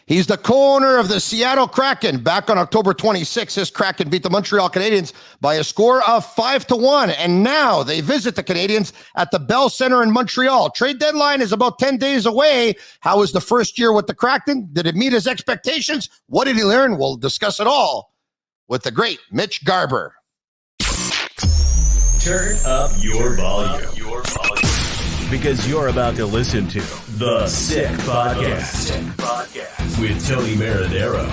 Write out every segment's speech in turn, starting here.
He's the co-owner of the Seattle Kraken. Back on October 26th, his Kraken beat the Montreal Canadiens by a score of 5-1. And now they visit the Canadiens at the Bell Center in Montreal. Trade deadline is about 10 days away. How was the first year with the Kraken? Did it meet his expectations? What did he learn? We'll discuss it all with the great Mitch Garber. Turn up your volume. Because you're about to listen to The Sick Podcast with Tony Marinaro.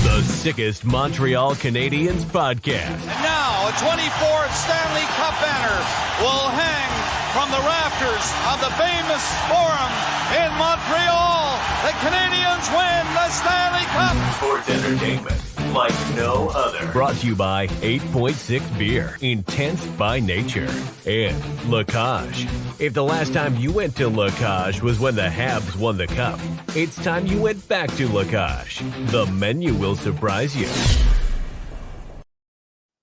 The sickest Montreal Canadiens podcast. And now a 24th Stanley Cup banner will hang from the rafters of the famous Forum in Montreal. The Canadiens win the Stanley Cup. Sports entertainment like no other. Brought to you by 8.6 Beer, intense by nature, and Lacage. If the last time you went to Lacage was when the Habs won the Cup, it's time you went back to Lacage. The menu will surprise you.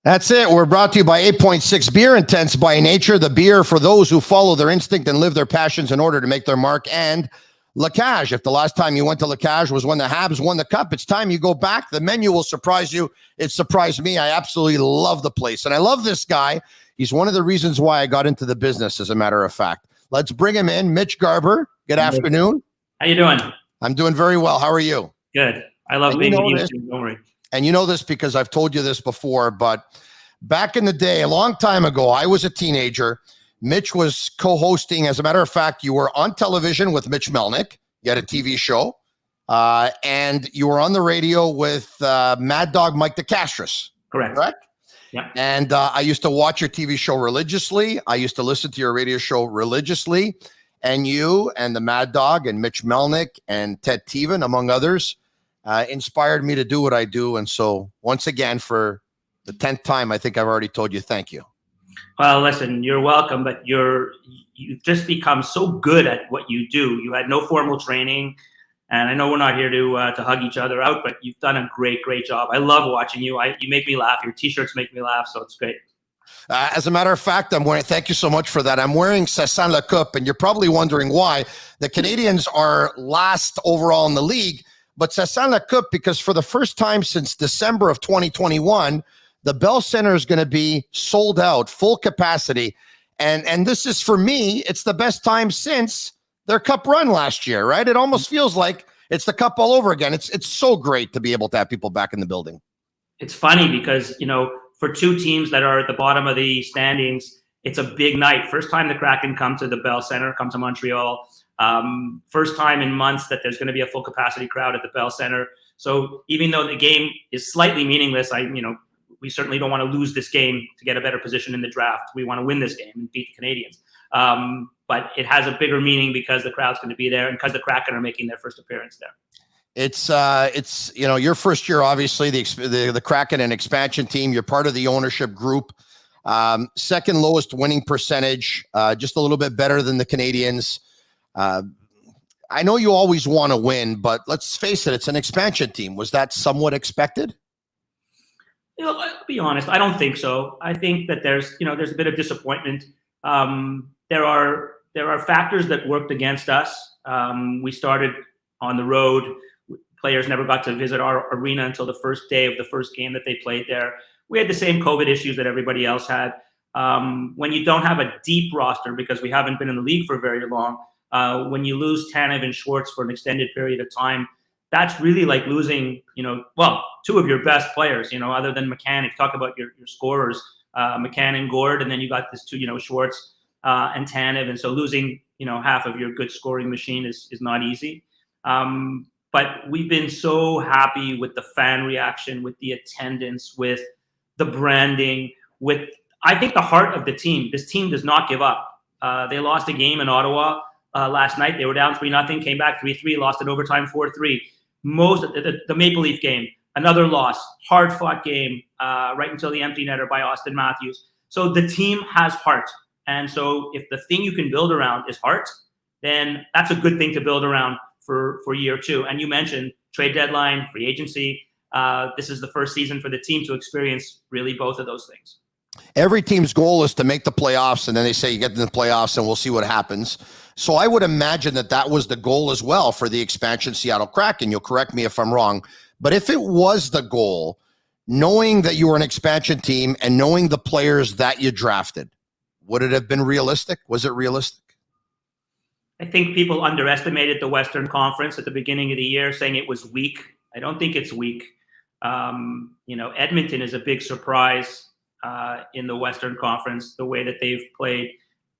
That's it. We're brought to you by 8.6 Beer, intense by nature, the beer for those who follow their instinct and live their passions in order to make their mark, and Lacage. If the last time you went to Lacage was when the Habs won the Cup, it's time you go back. The menu will surprise you. It surprised me. I absolutely love the place, and I love this guy. He's one of the reasons why I got into the business, as a matter of fact. Let's bring him in. Mitch Garber, good afternoon. How you doing? I'm doing very well. How are you? Good. I love being with you. Don't worry. And you know this because I've told you this before, but back in the day, a long time ago, I was a teenager. Mitch was co-hosting. As a matter of fact, you were on television with Mitch Melnick. You had a TV show. And you were on the radio with Mad Dog Mike DeCastris. Correct? Yeah. And I used to watch your TV show religiously. I used to listen to your radio show religiously. And you and the Mad Dog and Mitch Melnick and Ted Teven, among others, inspired me to do what I do. And so once again, for the 10th time, I think I've already told you thank you. Well, listen, you're welcome, but you've just become so good at what you do. You had no formal training, and I know we're not here to hug each other out, but you've done a great job. I love watching you. You make me laugh. Your T-shirts make me laugh, so it's great. As a matter of fact, thank you so much for that. I'm wearing Ça sent la coupe, and you're probably wondering why. The Canadiens are last overall in the league, but Ça sent la coupe because for the first time since December of 2021, the Bell Center is going to be sold out, full capacity. And this is, for me, it's the best time since their cup run last year, right? It almost feels like it's the cup all over again. It's so great to be able to have people back in the building. It's funny because, for two teams that are at the bottom of the standings, it's a big night. First time the Kraken come to the Bell Center, come to Montreal. First time in months that there's going to be a full capacity crowd at the Bell Center. So even though the game is slightly meaningless, we certainly don't want to lose this game to get a better position in the draft. We want to win this game and beat the Canadiens. But it has a bigger meaning because the crowd's going to be there and because the Kraken are making their first appearance there. It's your first year, obviously, the Kraken and expansion team. You're part of the ownership group. Second lowest winning percentage, just a little bit better than the Canadiens. I know you always want to win, but let's face it, it's an expansion team. Was that somewhat expected? I'll be honest. I don't think so. I think that there's a bit of disappointment. There are factors that worked against us. We started on the road. Players never got to visit our arena until the first day of the first game that they played there. We had the same COVID issues that everybody else had. When you don't have a deep roster, because we haven't been in the league for very long, when you lose Tanev and Schwartz for an extended period of time, that's really like losing, two of your best players, other than McCann. If you talk about your scorers, McCann and Gord, and then you got this two, Schwartz and Tanev. And so losing, half of your good scoring machine is not easy. But we've been so happy with the fan reaction, with the attendance, with the branding, with, I think, the heart of the team. This team does not give up. They lost a game in Ottawa last night. They were down 3-0, came back 3-3, lost in overtime 4-3. The Maple Leaf game, another loss, hard-fought game, right until the empty netter by Austin Matthews. So the team has heart. And so if the thing you can build around is heart, then that's a good thing to build around for year two. And you mentioned trade deadline, free agency. This is the first season for the team to experience really both of those things. Every team's goal is to make the playoffs, and then they say you get in the playoffs and we'll see what happens. So I would imagine that that was the goal as well for the expansion Seattle Kraken. You'll correct me if I'm wrong. But if it was the goal, knowing that you were an expansion team and knowing the players that you drafted, would it have been realistic? Was it realistic? I think people underestimated the Western Conference at the beginning of the year, saying it was weak. I don't think it's weak. Edmonton is a big surprise in the Western Conference, the way that they've played,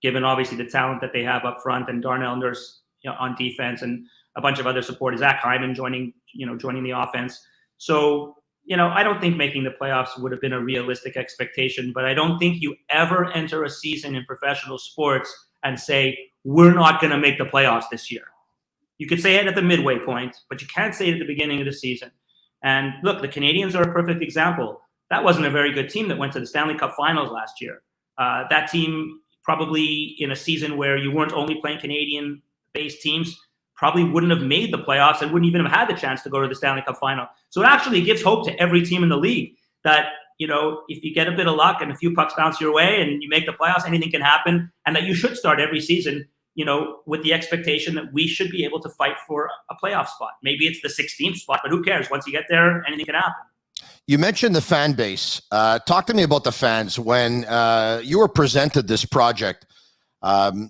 given obviously the talent that they have up front, and Darnell Nurse on defense, and a bunch of other supporters. Zach Hyman joining the offense. So, I don't think making the playoffs would have been a realistic expectation, but I don't think you ever enter a season in professional sports and say, we're not going to make the playoffs this year. You could say it at the midway point, but you can't say it at the beginning of the season. And look, the Canadiens are a perfect example. That wasn't a very good team that went to the Stanley Cup Finals last year. That team, probably in a season where you weren't only playing Canadian-based teams, probably wouldn't have made the playoffs and wouldn't even have had the chance to go to the Stanley Cup Final. So it actually gives hope to every team in the league that, if you get a bit of luck and a few pucks bounce your way and you make the playoffs, anything can happen, and that you should start every season, with the expectation that we should be able to fight for a playoff spot. Maybe it's the 16th spot, but who cares? Once you get there, anything can happen. You mentioned the fan base. Talk to me about the fans. When you were presented this project,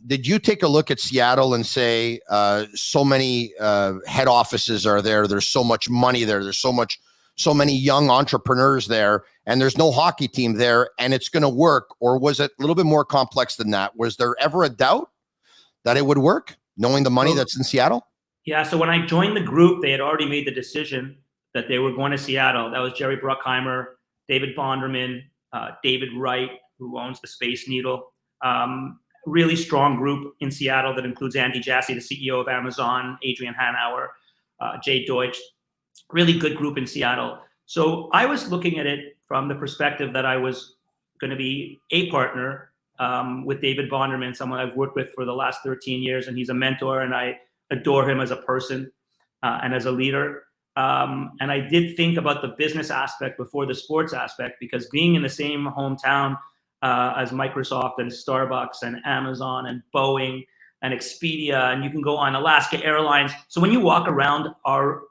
did you take a look at Seattle and say, so many head offices are there, there's so much money there, there's so many young entrepreneurs there, and there's no hockey team there, and it's going to work? Or was it a little bit more complex than that? Was there ever a doubt that it would work, knowing the money that's in Seattle? Yeah, so when I joined the group, they had already made the decision that they were going to Seattle. That was Jerry Bruckheimer, David Bonderman, David Wright, who owns the Space Needle. Really strong group in Seattle that includes Andy Jassy, the CEO of Amazon, Adrian Hanauer, Jay Deutsch. Really good group in Seattle. So I was looking at it from the perspective that I was going to be a partner with David Bonderman, someone I've worked with for the last 13 years, and he's a mentor, and I adore him as a person and as a leader. And I did think about the business aspect before the sports aspect, because being in the same hometown as Microsoft and Starbucks and Amazon and Boeing and Expedia, and you can go on Alaska Airlines. So when you walk around our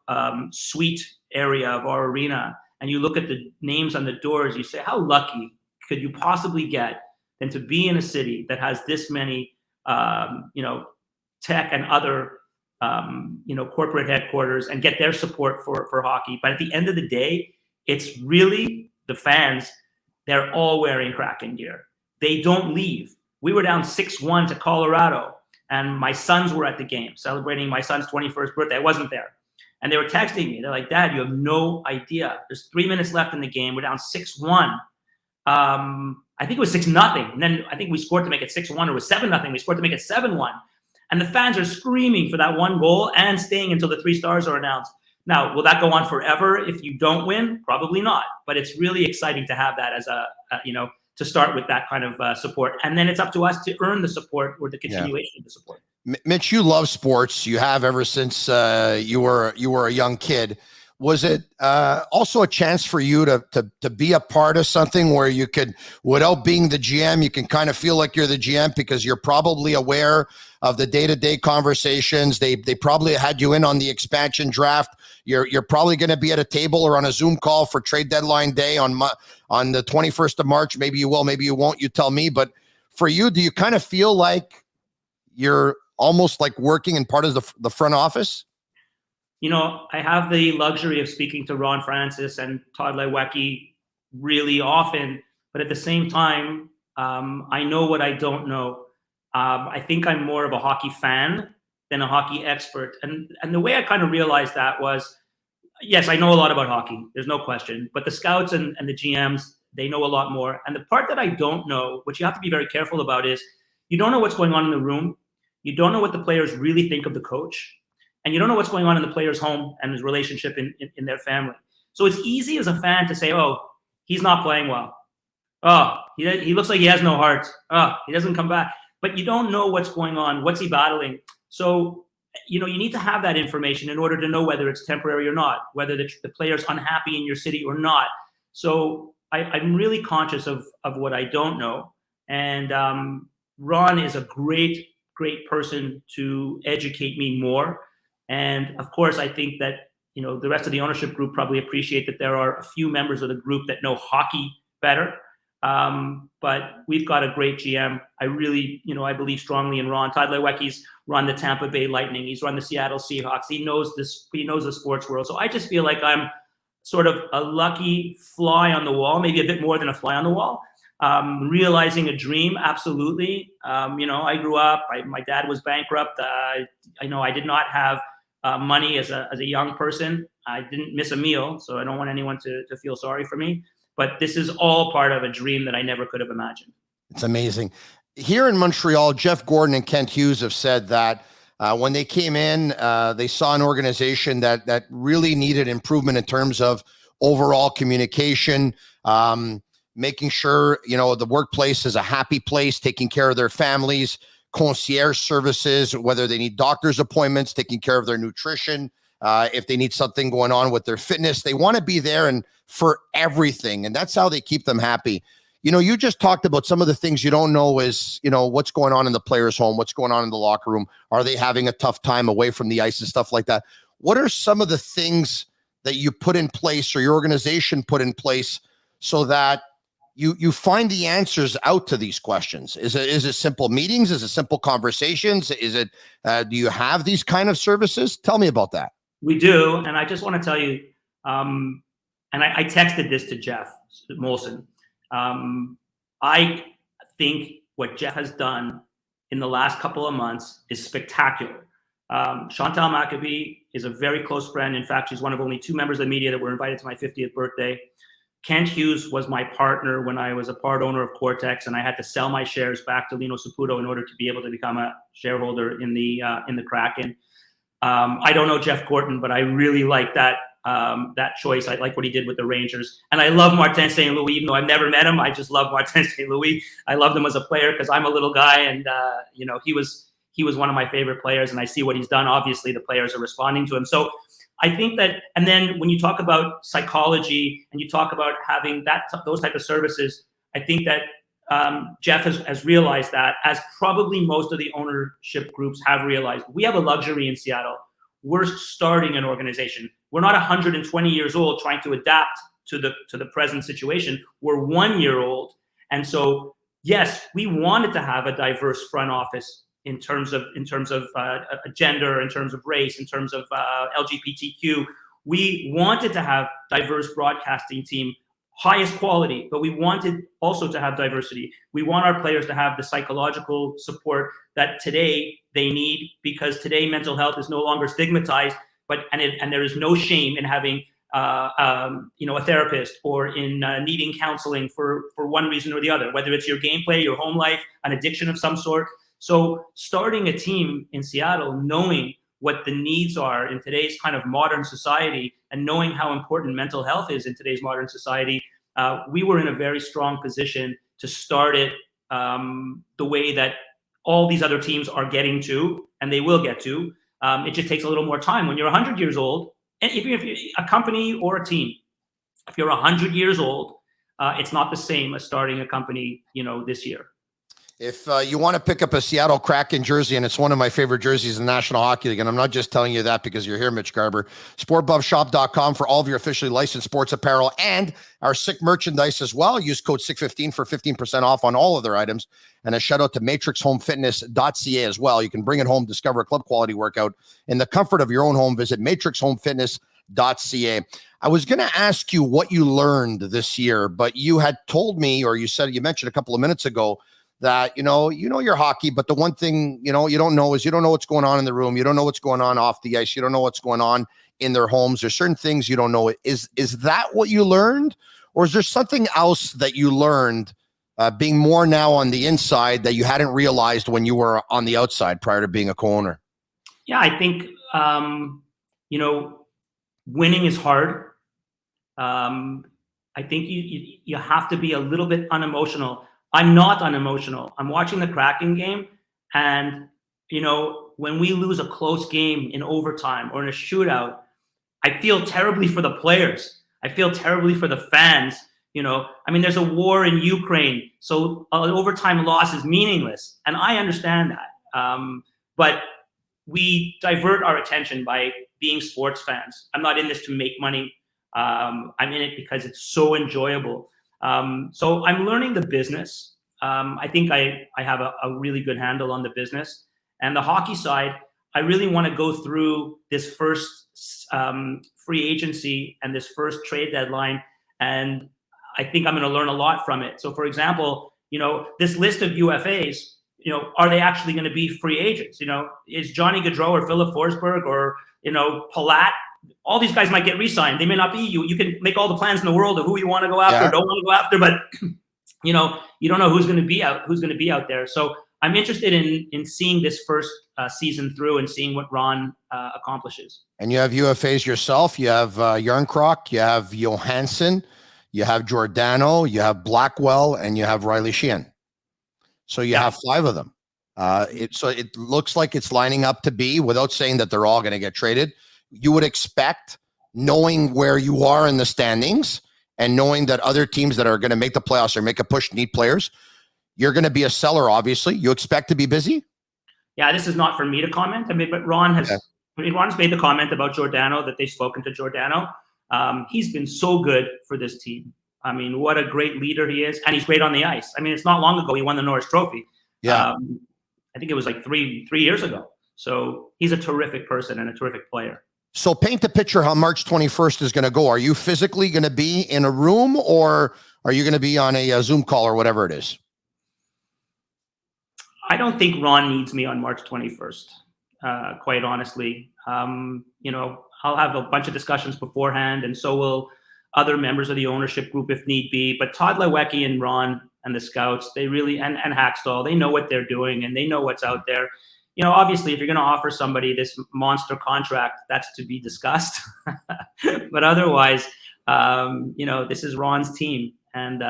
suite area of our arena and you look at the names on the doors, you say, how lucky could you possibly get than to be in a city that has this many, tech and other, corporate headquarters, and get their support for hockey. But at the end of the day, it's really the fans. They're all wearing Kraken gear. They don't leave. We were down 6-1 to Colorado, and my sons were at the game celebrating my son's 21st birthday. I wasn't there. And they were texting me. They're like, Dad, you have no idea. There's 3 minutes left in the game. We're down 6-1. I think it was 6-0. And then I think we scored to make it 6-1, or it was 7-0. We scored to make it 7-1. And the fans are screaming for that one goal and staying until the 3 stars are announced. Now, will that go on forever if you don't win? Probably not. But it's really exciting to have that as to start with that kind of support. And then it's up to us to earn the support or the continuation of the support. Mitch, you love sports. You have ever since you were a young kid. Was it also a chance for you to be a part of something where you could, without being the GM, you can kind of feel like you're the GM because you're probably aware of the day-to-day conversations? They probably had you in on the expansion draft. You're probably going to be at a table or on a Zoom call for trade deadline day on the 21st of March. Maybe you will, maybe you won't. You tell me. But for you, do you kind of feel like you're almost like working in part of the front office? I have the luxury of speaking to Ron Francis and Todd Lewicki really often, but at the same time, I know what I don't know. I think I'm more of a hockey fan than a hockey expert. And the way I kind of realized that was, yes, I know a lot about hockey. There's no question. But the scouts and the GMs, they know a lot more. And the part that I don't know, which you have to be very careful about, is you don't know what's going on in the room. You don't know what the players really think of the coach. And you don't know what's going on in the player's home and his relationship in their family. So it's easy as a fan to say, oh, he's not playing well. Oh, he looks like he has no heart. Oh, he doesn't come back. But you don't know what's going on. What's he battling? So, you need to have that information in order to know whether it's temporary or not, whether the player's unhappy in your city or not. So I'm really conscious of what I don't know. And Ron is a great great person to educate me more. And of course, I think that, you know, the rest of the ownership group probably appreciate that there are a few members of the group that know hockey better. But we've got a great GM. I really, you know, I believe strongly in Ron. Todd Lewicki's run the Tampa Bay Lightning. He's run the Seattle Seahawks. He knows this. He knows the sports world. So I just feel like I'm sort of a lucky fly on the wall, maybe a bit more than a fly on the wall. Realizing a dream, absolutely. You know, I grew up. My dad was bankrupt. I know I did not have money as a young person. I didn't miss a meal, so I don't want anyone to feel sorry for me. But this is all part of a dream that I never could have imagined. It's amazing. Here in Montreal, Jeff Gordon and Kent Hughes have said that when they came in, they saw an organization that really needed improvement in terms of overall communication, making sure, you know, the workplace is a happy place, taking care of their families, concierge services, whether they need doctor's appointments, taking care of their nutrition, if they need something going on with their fitness. They want to be there and for everything. And that's how they keep them happy. You know, you just talked about some of the things you don't know is, you know, what's going on in the player's home, what's going on in the locker room. Are they having a tough time away from the ice and stuff like that? What are some of the things that you put in place or your organization put in place so that you find the answers out to these questions? Is it simple meetings? Is it simple conversations? Is it, do you have these kind of services? Tell me about that. We do. And I just want to tell you, and I texted this to Jeff Molson. I think what Jeff has done in the last couple of months is spectacular. Chantal Maccabi is a very close friend. In fact, she's one of only 2 members of the media that were invited to my 50th birthday. Kent Hughes was my partner when I was a part owner of Cortex, and I had to sell my shares back to Lino Saputo in order to be able to become a shareholder in the Kraken. I don't know Jeff Gordon, but I really like that choice. I like what he did with the Rangers. And I love Martin St. Louis, even though I've never met him. I just love Martin St. Louis. I loved him as a player because I'm a little guy, and you know, he was one of my favorite players, and I see what he's done. Obviously, the players are responding to him. So I think that, and then when you talk about psychology and you talk about having those type of services, I think that Jeff has realized that, as probably most of the ownership groups have realized. We have a luxury in Seattle. We're starting an organization. We're not 120 years old trying to adapt to the present situation. We're 1 year old. And so, yes, we wanted to have a diverse front office in terms of gender, in terms of race, in terms of LGBTQ. We wanted to have diverse broadcasting team, highest quality, but we wanted also to have diversity. We want our players to have the psychological support that today they need, because today mental health is no longer stigmatized, and there is no shame in having a therapist or in needing counseling for one reason or the other, whether it's your gameplay, your home life, an addiction of some sort. So starting a team in Seattle, knowing what the needs are in today's kind of modern society, and knowing how important mental health is in today's modern society, we were in a very strong position to start it the way that all these other teams are getting to, and they will get to. It just takes a little more time. When you're 100 years old, and if you're a company or a team, if you're 100 years old, it's not the same as starting a company, this year. If you want to pick up a Seattle Kraken jersey, and it's one of my favorite jerseys in the National Hockey League, and I'm not just telling you that because you're here, Mitch Garber, sportbuffshop.com for all of your officially licensed sports apparel and our sick merchandise as well. Use code 615 for 15% off on all of their items. And a shout out to matrixhomefitness.ca as well. You can bring it home, discover a club quality workout in the comfort of your own home. Visit matrixhomefitness.ca. I was going to ask you what you learned this year, but you had told me, or you mentioned a couple of minutes ago, that, you know your hockey, but the one thing, you don't know is you don't know what's going on in the room. You don't know what's going on off the ice. You don't know what's going on in their homes. There's certain things you don't know. Is that what you learned? Or is there something else that you learned being more now on the inside that you hadn't realized when you were on the outside prior to being a co-owner? Yeah, I think, winning is hard. I think you have to be a little bit unemotional. I'm not unemotional. I'm watching the Kraken game, and, when we lose a close game in overtime or in a shootout, I feel terribly for the players. I feel terribly for the fans. There's a war in Ukraine, so an overtime loss is meaningless. And I understand that. But we divert our attention by being sports fans. I'm not in this to make money. I'm in it because it's so enjoyable. So I'm learning the business. I think I have a really good handle on the business. And the hockey side, I really want to go through this first free agency and this first trade deadline. And I think I'm going to learn a lot from it. So, for example, this list of UFAs, are they actually going to be free agents? Is Johnny Gaudreau or Philip Forsberg or, Palat? All these guys might get re-signed. They may not be you. You can make all the plans in the world of who you want to go after, or don't want to go after, but you don't know who's going to be out there. So I'm interested in seeing this first season through and seeing what Ron accomplishes. And you have UFAs yourself. You have Yarncroc, you have Johansson, you have Giordano, you have Blackwell, and you have Riley Sheehan. So you have 5 of them. It looks like it's lining up to be, without saying that they're all going to get traded. You would expect, knowing where you are in the standings and knowing that other teams that are going to make the playoffs or make a push need players, you're going to be a seller, obviously. You expect to be busy? Yeah, this is not for me to comment. But Ron has made the comment about Giordano, that they've spoken to Giordano. He's been so good for this team. What a great leader he is. And he's great on the ice. It's not long ago he won the Norris Trophy. Yeah. I think it was like three years ago. So he's a terrific person and a terrific player. So paint the picture how March 21st is going to go. Are you physically going to be in a room, or are you going to be on a Zoom call or whatever it is? I don't think Ron needs me on March 21st, quite honestly. I'll have a bunch of discussions beforehand, and so will other members of the ownership group if need be. But Todd Lewicki and Ron and the scouts, they really, and Hackstall, they know what they're doing and they know what's out there. Obviously, if you're going to offer somebody this monster contract, that's to be discussed. But otherwise, this is Ron's team. And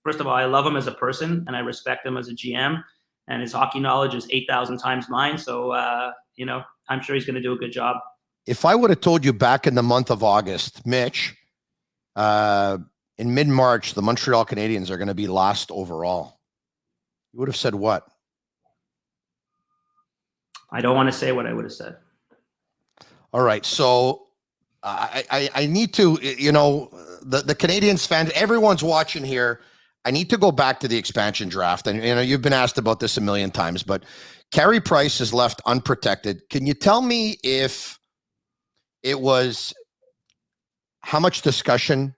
first of all, I love him as a person and I respect him as a GM. And his hockey knowledge is 8,000 times mine. So, I'm sure he's going to do a good job. If I would have told you back in the month of August, Mitch, in mid-March, the Montreal Canadiens are going to be last overall, you would have said what? I don't want to say what I would have said. All right. So I need to, the Canadiens fans, everyone's watching here. I need to go back to the expansion draft. And, you've been asked about this a million times, but Carey Price is left unprotected. Can you tell me if it was, how much discussion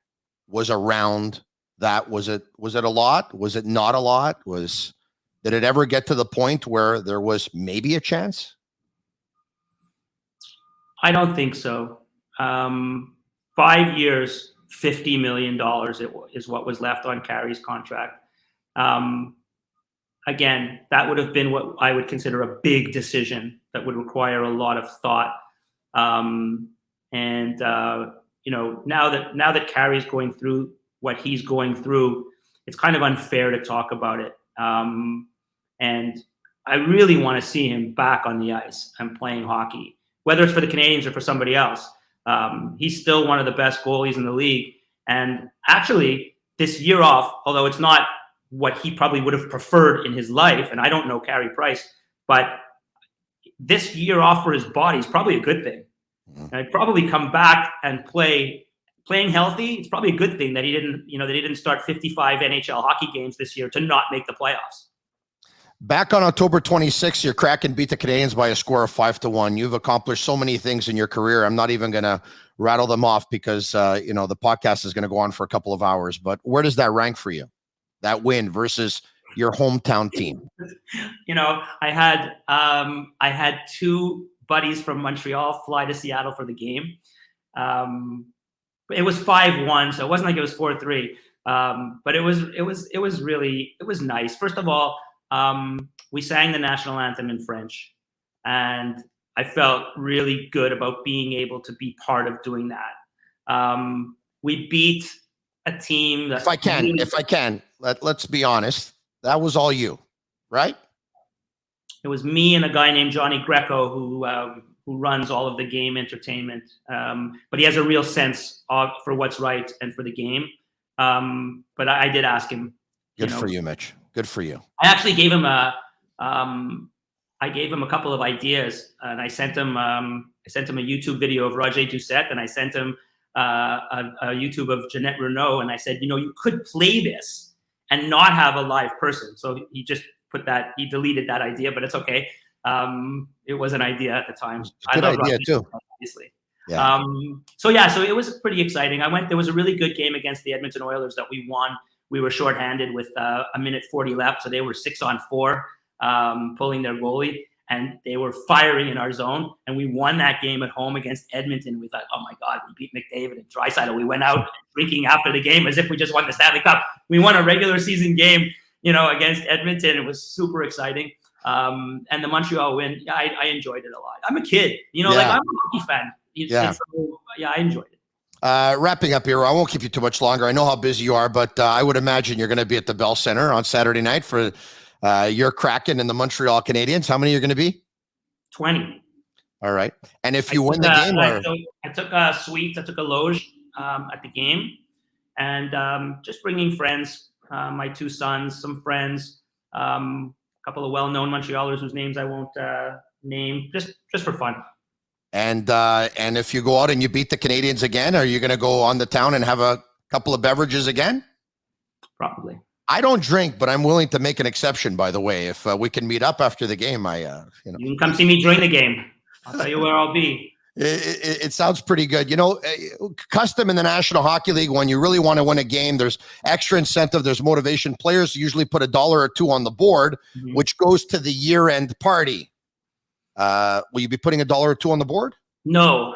was around that? Was it a lot? Was it not a lot? Did it ever get to the point where there was maybe a chance? I don't think so. 5 years, $50 million is what was left on Carey's contract. Again, that would have been what I would consider a big decision that would require a lot of thought. Now that Carey's going through what he's going through, it's kind of unfair to talk about it. And I really want to see him back on the ice and playing hockey, whether it's for the Canadiens or for somebody else. He's still one of the best goalies in the league. And actually, this year off, although it's not what he probably would have preferred in his life, and I don't know Carey Price, but this year off for his body is probably a good thing. And I'd probably come back and playing healthy. It's probably a good thing that he didn't start 55 NHL hockey games this year to not make the playoffs. Back on October 26th, your Kraken beat the Canadiens by a score of 5-1. You've accomplished so many things in your career. I'm not even going to rattle them off because, the podcast is going to go on for a couple of hours. But where does that rank for you, that win versus your hometown team? I had 2 buddies from Montreal fly to Seattle for the game. It was 5-1, so it wasn't like it was 4-3. But it was nice. First of all, we sang the national anthem in French, and I felt really good about being able to be part of doing that. We beat a team that, if I can, let's be honest, that was all you, right? It was me and a guy named Johnny Greco who runs all of the game entertainment. But he has a real sense for what's right and for the game. But I did ask him. Good for you, Mitch. Good for you. I actually gave him I gave him a couple of ideas, and I sent him a YouTube video of Roger Doucette, and I sent him a YouTube of Jeanette Renaud, and I said, you could play this and not have a live person. So he just he deleted that idea, but it's okay. It was an idea at the time. Good idea too. Obviously. Yeah. So it was pretty exciting. There was a really good game against the Edmonton Oilers that we won. We were shorthanded with a minute 40 left, so they were 6-on-4, pulling their goalie, and they were firing in our zone. And we won that game at home against Edmonton. We thought, oh my God, we beat McDavid and Draisaitl. We went out drinking after the game as if we just won the Stanley Cup. We won a regular season game, against Edmonton. It was super exciting. And the Montreal win, I enjoyed it a lot. I'm a kid, I'm a hockey fan. I enjoyed it. Wrapping up here, I won't keep you too much longer. I know how busy you are, but I would imagine you're going to be at the Bell Center on Saturday night for your Kraken and the Montreal Canadiens. How many are you going to be? 20. All right. And if you win the game, I took a suite. I took a loge at the game, and just bringing friends, my two sons, some friends, a couple of well-known Montrealers whose names I won't name, just for fun. And if you go out and you beat the Canadiens again, are you going to go on the town and have a couple of beverages again? Probably. I don't drink, but I'm willing to make an exception, by the way. If we can meet up after the game, You can come see me during the game. I'll tell you where I'll be. It sounds pretty good. Custom in the National Hockey League, when you really want to win a game, there's extra incentive, there's motivation. Players usually put $1 or $2 on the board, which goes to the year-end party. Will you be putting $1 or $2 on the board? No.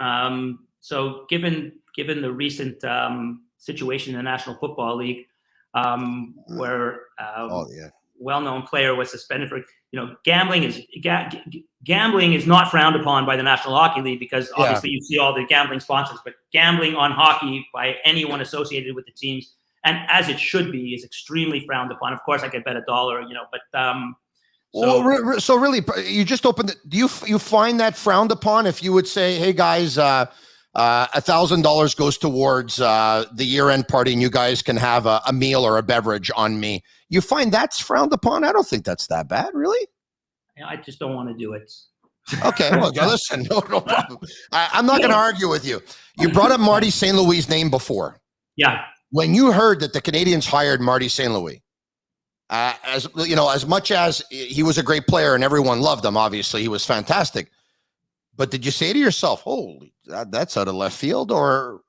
So given the recent situation in the National Football League, where well-known player was suspended for, gambling is not frowned upon by the National Hockey League, because obviously you see all the gambling sponsors, but gambling on hockey by anyone associated with the teams, and as it should be, is extremely frowned upon. Of course, I could bet $1, but so really, you just opened. Do you find that frowned upon if you would say, "Hey guys, $1,000 goes towards the year-end party, and you guys can have a meal or a beverage on me"? You find that's frowned upon? I don't think that's that bad, really. I just don't want to do it. Okay, well, listen, no problem. I'm not going to argue with you. You brought up Marty St. Louis' name before. Yeah. When you heard that the Canadiens hired Marty St. Louis, as much as he was a great player and everyone loved him, obviously he was fantastic. But did you say to yourself, "Holy, that's out of left field," or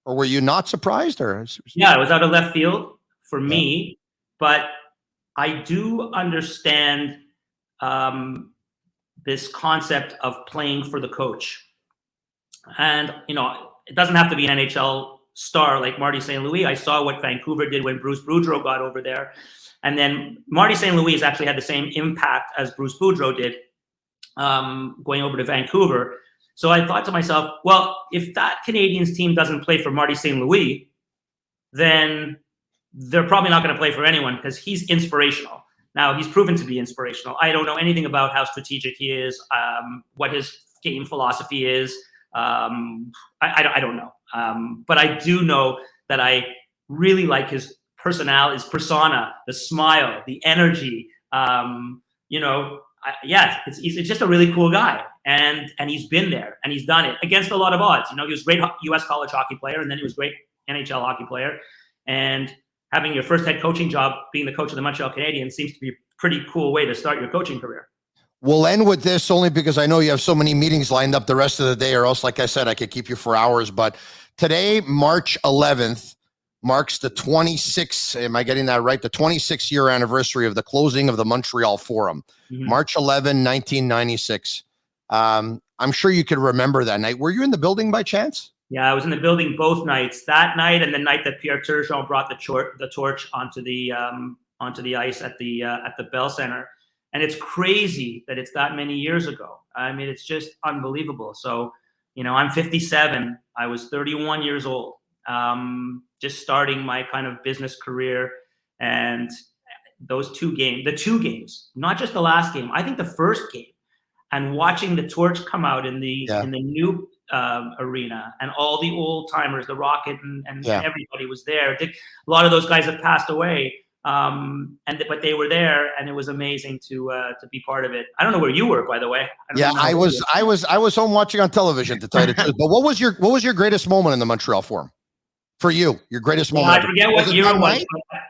were you not surprised? Yeah, it was out of left field for me, but I do understand this concept of playing for the coach, and it doesn't have to be an NHL star like Marty St. Louis. I saw what Vancouver did when Bruce Boudreau got over there. And then Marty St. Louis has actually had the same impact as Bruce Boudreau did going over to Vancouver. So I thought to myself, well, if that Canadiens team doesn't play for Marty St. Louis, then they're probably not going to play for anyone, because he's inspirational. Now, he's proven to be inspirational. I don't know anything about how strategic he is, what his game philosophy is. I don't know. But I do know that I really like his personality, his persona, the smile, the energy. He's just a really cool guy, and he's been there and he's done it against a lot of odds. He was a great U.S. college hockey player, and then he was a great NHL hockey player. And having your first head coaching job being the coach of the Montreal Canadiens seems to be a pretty cool way to start your coaching career. We'll end with this only because I know you have so many meetings lined up the rest of the day, or else, like I said, I could keep you for hours. But today, March 11th, marks the 26th, am I getting that right? The 26th year anniversary of the closing of the Montreal Forum. March 11, 1996. I'm sure you could remember that night. Were you in the building by chance? Yeah, I was in the building both nights, that night and the night that Pierre Turgeon brought the torch onto the ice at the Bell Center. And it's crazy that it's that many years ago. I mean, it's just unbelievable. So, I'm 57. I was 31 years old, just starting my kind of business career. And the two games, not just the last game, I think the first game, and watching the torch come out in the new arena, and all the old timers, the Rocket and everybody was there. A lot of those guys have passed away. But they were there, and it was amazing to be part of it. I don't know where you were, by the way. I was home watching on television, to tell you the truth. But what was your greatest moment in the Montreal Forum for you? Your greatest moment? I forget what year it was.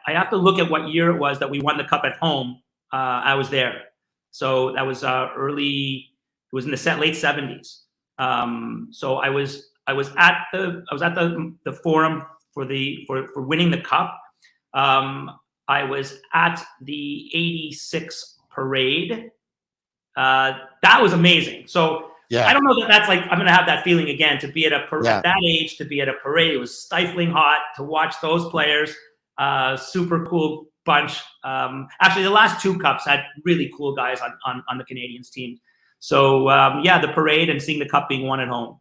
I have to look at what year it was that we won the cup at home. I was there, so that was early. It was in the late 70s. So I was at the forum for winning the cup. I was at the 86 parade. That was amazing. So I don't know that's like, I'm going to have that feeling again, to be at at that age, to be at a parade. It was stifling hot to watch those players. Super cool bunch. Actually, the last 2 cups had really cool guys on the Canadiens team. So the parade and seeing the cup being won at home.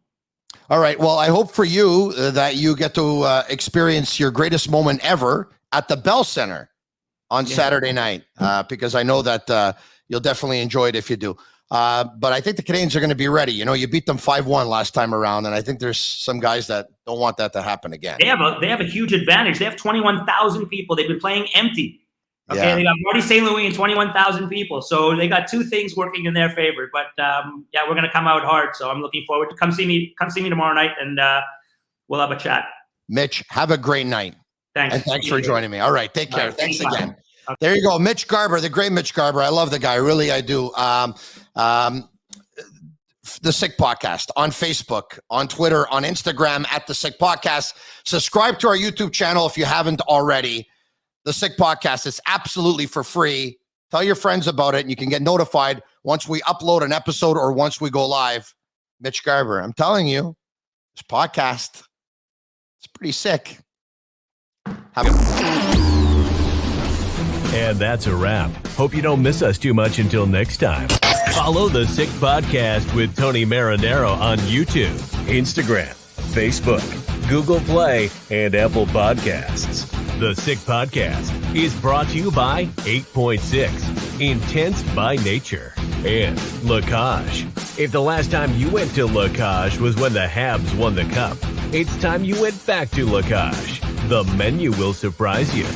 All right. Well, I hope for you that you get to experience your greatest moment ever at the Bell Center on Saturday night, because I know that you'll definitely enjoy it if you do. But I think the Canadiens are going to be ready. You know, you beat them 5-1 last time around, and I think there's some guys that don't want that to happen again. They have a huge advantage. They have 21,000 people. They've been playing empty. Okay, They got Marty St. Louis and 21,000 people. So they got 2 things working in their favor. But we're going to come out hard. So I'm looking forward to come see me tomorrow night, and we'll have a chat. Mitch, have a great night. Thanks. And thanks for joining me. All right, take care. Thanks again. Okay. There you go, Mitch Garber, the great Mitch Garber. I love the guy, really, I do. The Sick Podcast on Facebook, on Twitter, on Instagram at The Sick Podcast. Subscribe to our YouTube channel if you haven't already. The Sick Podcast is absolutely for free. Tell your friends about it, and you can get notified once we upload an episode or once we go live. Mitch Garber, I'm telling you, this podcast, it's pretty sick. And that's a wrap. Hope you don't miss us too much until next time. Follow The Sick Podcast with Tony Marinaro on YouTube, Instagram, Facebook, Google Play, and Apple Podcasts. The Sick Podcast is brought to you by 8.6, Intense by Nature, and Lacage. If the last time you went to Lacage was when the Habs won the cup, it's time you went back to Lacage. The menu will surprise you.